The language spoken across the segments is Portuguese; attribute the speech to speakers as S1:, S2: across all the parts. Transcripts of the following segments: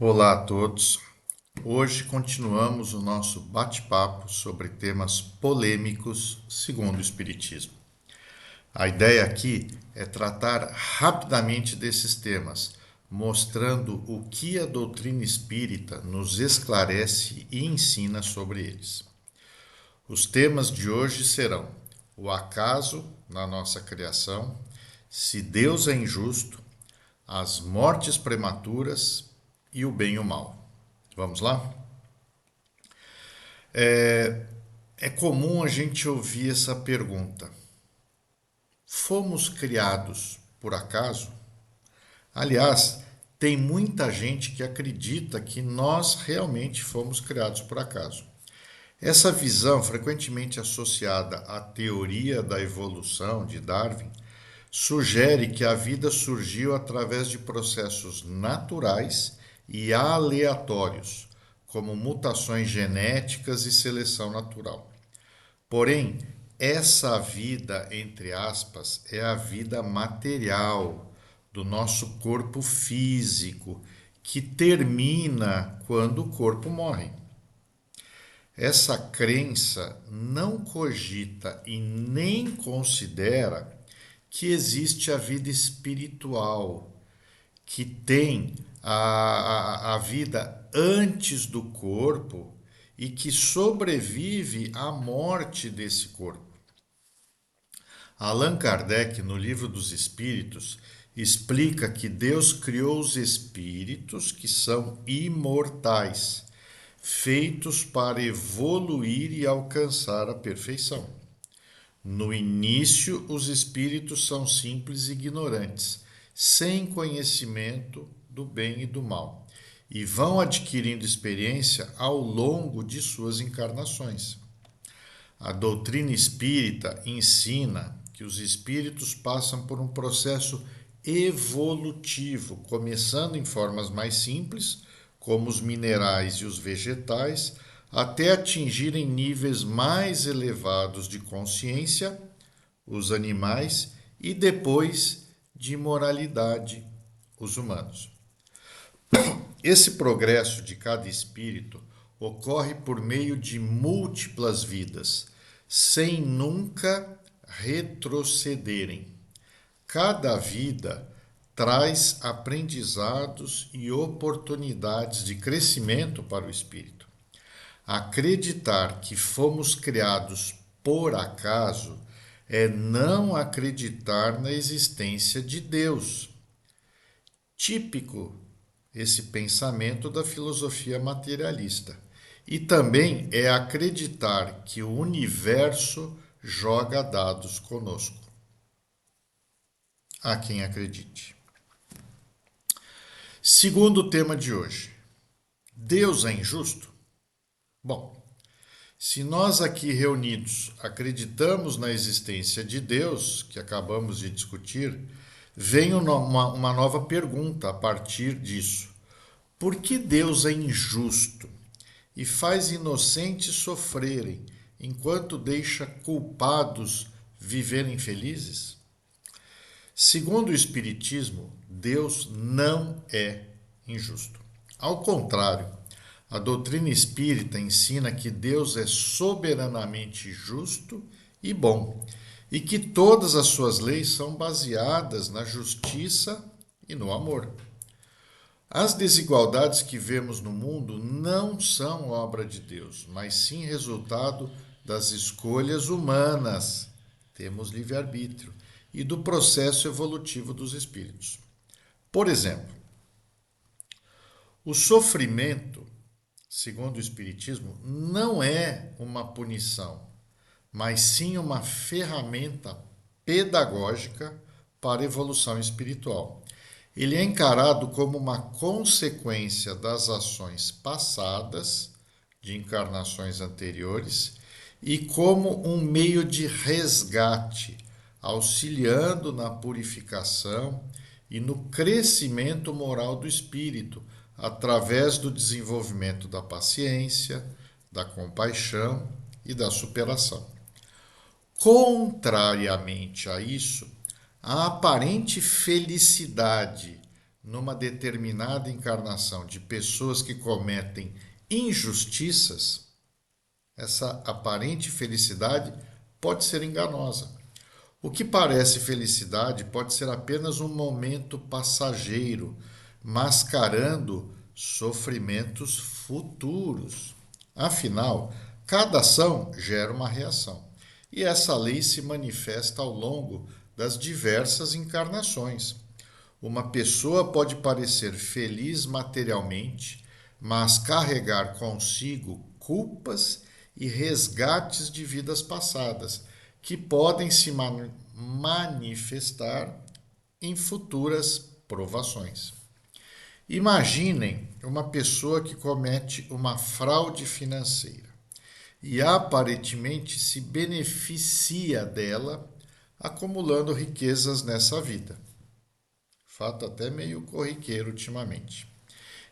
S1: Olá a todos. Hoje continuamos o nosso bate-papo sobre temas polêmicos segundo o Espiritismo. A ideia aqui é tratar rapidamente desses temas, mostrando o que a doutrina espírita nos esclarece e ensina sobre eles. Os temas de hoje serão o acaso na nossa criação, se Deus é injusto, as mortes prematuras e o bem e o mal. Vamos lá? É comum a gente ouvir essa pergunta: fomos criados por acaso? Aliás, tem muita gente que acredita que nós realmente fomos criados por acaso. Essa visão, frequentemente associada à teoria da evolução de Darwin, sugere que a vida surgiu através de processos naturais e aleatórios, como mutações genéticas e seleção natural. Porém, essa vida, entre aspas, é a vida material do nosso corpo físico, que termina quando o corpo morre. Essa crença não cogita e nem considera que existe a vida espiritual, que tem a vida antes do corpo e que sobrevive à morte desse corpo. Allan Kardec, no Livro dos Espíritos, explica que Deus criou os espíritos que são imortais, feitos para evoluir e alcançar a perfeição. No início, os espíritos são simples e ignorantes, sem conhecimento do bem e do mal, e vão adquirindo experiência ao longo de suas encarnações. A doutrina espírita ensina que os espíritos passam por um processo evolutivo, começando em formas mais simples, como os minerais e os vegetais, até atingirem níveis mais elevados de consciência, os animais, e depois de moralidade, os humanos. Esse progresso de cada espírito ocorre por meio de múltiplas vidas, sem nunca retrocederem. Cada vida traz aprendizados e oportunidades de crescimento para o espírito. Acreditar que fomos criados por acaso é não acreditar na existência de Deus. Típico esse pensamento da filosofia materialista. E também é acreditar que o universo joga dados conosco. Há quem acredite. Segundo tema de hoje: Deus é injusto? Bom, se nós aqui reunidos acreditamos na existência de Deus, que acabamos de discutir, vem uma nova pergunta a partir disso. Por que Deus é injusto e faz inocentes sofrerem, enquanto deixa culpados viverem felizes? Segundo o Espiritismo, Deus não é injusto. Ao contrário, a doutrina espírita ensina que Deus é soberanamente justo e bom, e que todas as suas leis são baseadas na justiça e no amor. As desigualdades que vemos no mundo não são obra de Deus, mas sim resultado das escolhas humanas. Temos livre-arbítrio e do processo evolutivo dos espíritos. Por exemplo, o sofrimento, segundo o Espiritismo, não é uma punição, mas sim uma ferramenta pedagógica para a evolução espiritual. Ele é encarado como uma consequência das ações passadas, de encarnações anteriores, e como um meio de resgate, auxiliando na purificação e no crescimento moral do espírito, através do desenvolvimento da paciência, da compaixão e da superação. Contrariamente a isso, a aparente felicidade numa determinada encarnação de pessoas que cometem injustiças, essa aparente felicidade pode ser enganosa. O que parece felicidade pode ser apenas um momento passageiro, mascarando sofrimentos futuros. Afinal, cada ação gera uma reação, e essa lei se manifesta ao longo das diversas encarnações. Uma pessoa pode parecer feliz materialmente, mas carregar consigo culpas e resgates de vidas passadas, que podem se manifestar em futuras provações. Imaginem uma pessoa que comete uma fraude financeira e aparentemente se beneficia dela, acumulando riquezas nessa vida. Fato até meio corriqueiro ultimamente.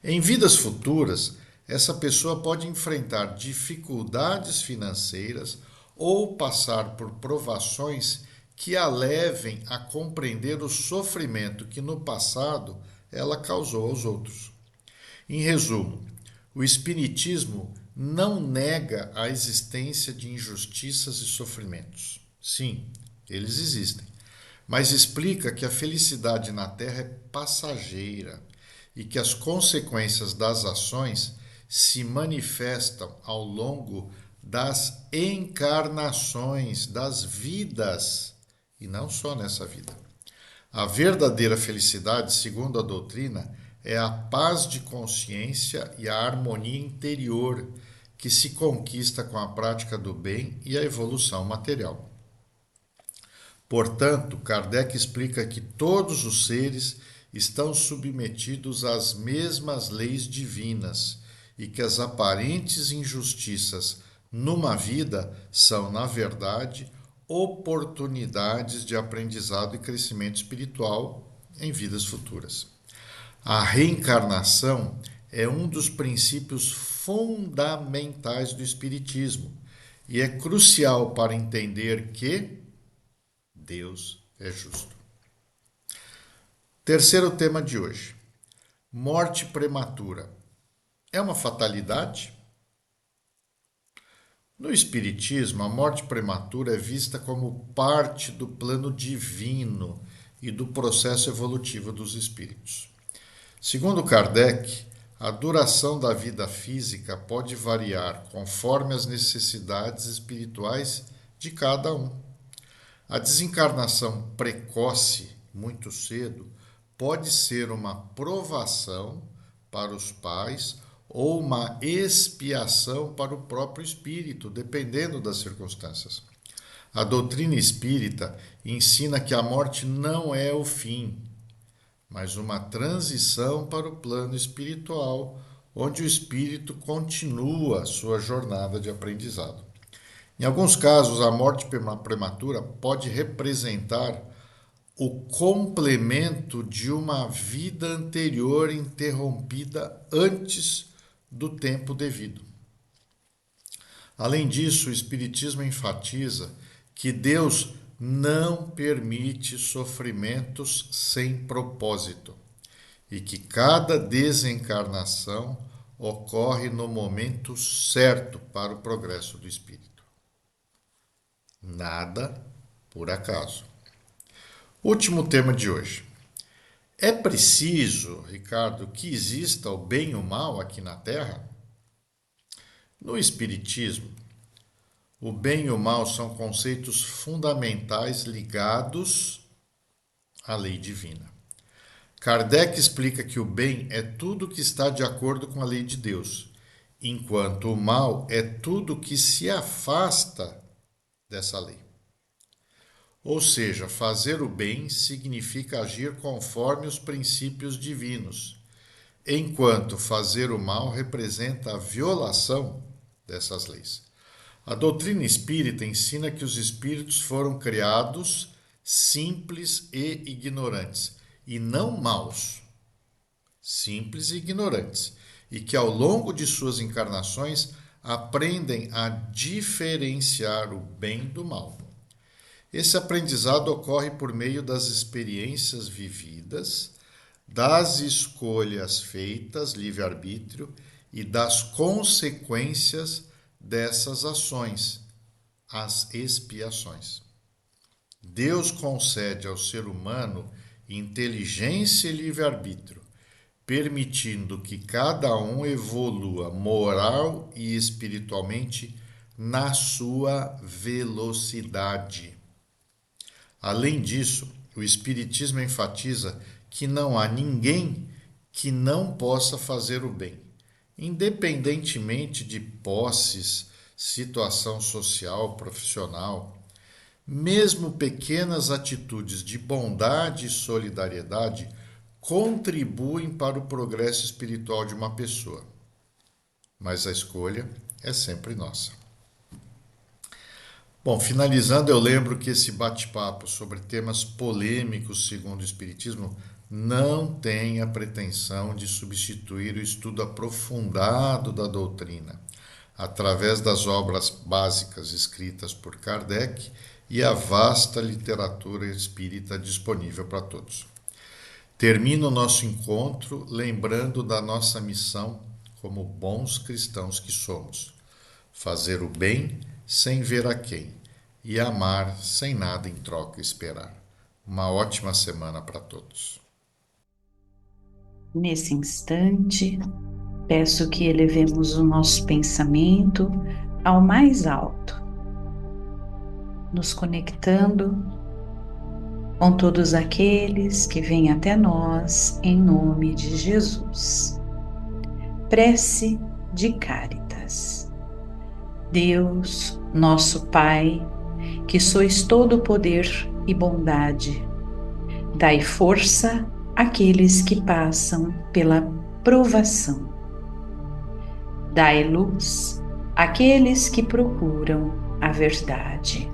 S1: Em vidas futuras, essa pessoa pode enfrentar dificuldades financeiras ou passar por provações que a levem a compreender o sofrimento que no passado ela causou aos outros. Em resumo, o Espiritismo não nega a existência de injustiças e sofrimentos. Sim, eles existem, mas explica que a felicidade na Terra é passageira e que as consequências das ações se manifestam ao longo das encarnações, das vidas, e não só nessa vida. A verdadeira felicidade, segundo a doutrina, é a paz de consciência e a harmonia interior que se conquista com a prática do bem e a evolução material. Portanto, Kardec explica que todos os seres estão submetidos às mesmas leis divinas e que as aparentes injustiças numa vida são, na verdade, oportunidades de aprendizado e crescimento espiritual em vidas futuras. A reencarnação é um dos princípios fundamentais do Espiritismo e é crucial para entender que Deus é justo. Terceiro tema de hoje: morte prematura. É uma fatalidade? No Espiritismo, a morte prematura é vista como parte do plano divino e do processo evolutivo dos espíritos. Segundo Kardec, a duração da vida física pode variar conforme as necessidades espirituais de cada um. A desencarnação precoce, muito cedo, pode ser uma provação para os pais ou uma expiação para o próprio espírito, dependendo das circunstâncias. A doutrina espírita ensina que a morte não é o fim, mas uma transição para o plano espiritual, onde o espírito continua sua jornada de aprendizado. Em alguns casos, a morte prematura pode representar o complemento de uma vida anterior interrompida antes do tempo devido. Além disso, o Espiritismo enfatiza que Deus não permite sofrimentos sem propósito e que cada desencarnação ocorre no momento certo para o progresso do espírito. Nada por acaso. Último tema de hoje. É preciso, Ricardo, que exista o bem e o mal aqui na Terra? No Espiritismo, o bem e o mal são conceitos fundamentais ligados à lei divina. Kardec explica que o bem é tudo que está de acordo com a lei de Deus, enquanto o mal é tudo que se afasta dessa lei. Ou seja, fazer o bem significa agir conforme os princípios divinos, enquanto fazer o mal representa a violação dessas leis. A doutrina espírita ensina que os espíritos foram criados simples e ignorantes, e não maus, simples e ignorantes, e que ao longo de suas encarnações aprendem a diferenciar o bem do mal. Esse aprendizado ocorre por meio das experiências vividas, das escolhas feitas, livre-arbítrio, e das consequências dessas ações, as expiações. Deus concede ao ser humano inteligência e livre-arbítrio, permitindo que cada um evolua moral e espiritualmente na sua velocidade. Além disso, o Espiritismo enfatiza que não há ninguém que não possa fazer o bem, independentemente de posses, situação social, profissional. Mesmo pequenas atitudes de bondade e solidariedade contribuem para o progresso espiritual de uma pessoa. Mas a escolha é sempre nossa. Bom, finalizando, eu lembro que esse bate-papo sobre temas polêmicos, segundo o Espiritismo, não tem a pretensão de substituir o estudo aprofundado da doutrina, através das obras básicas escritas por Kardec e a vasta literatura espírita disponível para todos. Termino o nosso encontro lembrando da nossa missão como bons cristãos que somos: fazer o bem sem ver a quem e amar sem nada em troca esperar. Uma ótima semana para todos.
S2: Nesse instante, peço que elevemos o nosso pensamento ao mais alto, nos conectando com todos aqueles que vêm até nós em nome de Jesus. Prece de Cáritas. Deus, nosso Pai, que sois todo poder e bondade, dai força àqueles que passam pela provação. Dai luz àqueles que procuram a verdade.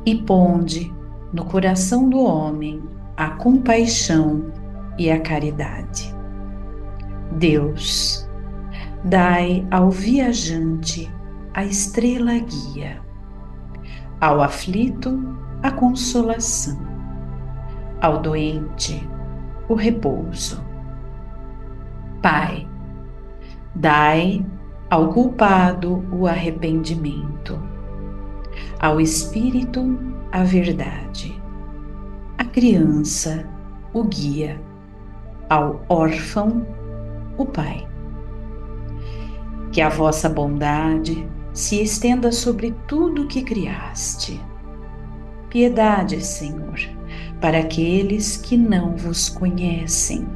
S2: E ponde no coração do homem a compaixão e a caridade. Deus, dai ao viajante a estrela guia, ao aflito a consolação, ao doente o repouso. Pai, dai ao culpado o arrependimento, ao espírito a verdade, à criança o guia, ao órfão o pai. Que a vossa bondade se estenda sobre tudo que criaste. Piedade, Senhor, para aqueles que não vos conhecem,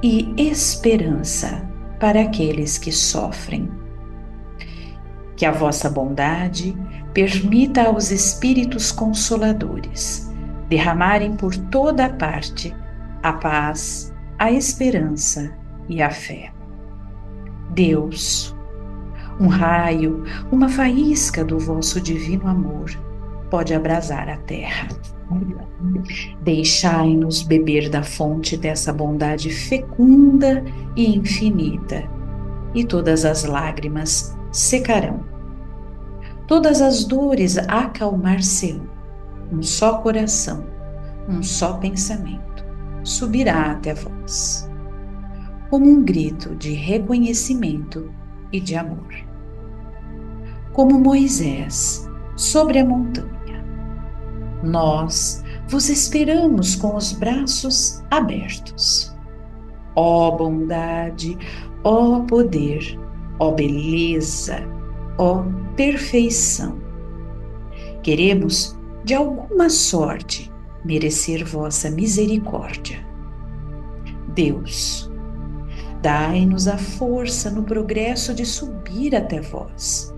S2: e esperança para aqueles que sofrem. Que a vossa bondade permita aos Espíritos Consoladores derramarem por toda a parte a paz, a esperança e a fé. Deus, um raio, uma faísca do vosso divino amor pode abrasar a terra. Deixai-nos beber da fonte dessa bondade fecunda e infinita, e todas as lágrimas secarão. Todas as dores acalmar-se-ão. Um só coração, um só pensamento subirá até vós, como um grito de reconhecimento e de amor. Como Moisés sobre a montanha, nós vos esperamos com os braços abertos. Ó bondade, ó poder, ó beleza, ó perfeição. Queremos, de alguma sorte, merecer vossa misericórdia. Deus, dai-nos a força no progresso de subir até vós.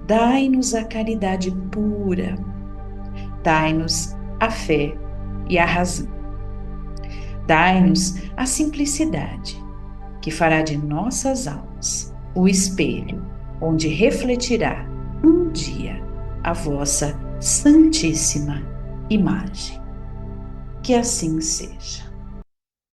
S2: Dai-nos a caridade pura. Dai-nos a fé e a razão. Dai-nos a simplicidade, que fará de nossas almas o espelho onde refletirá um dia a vossa santíssima imagem. Que assim seja.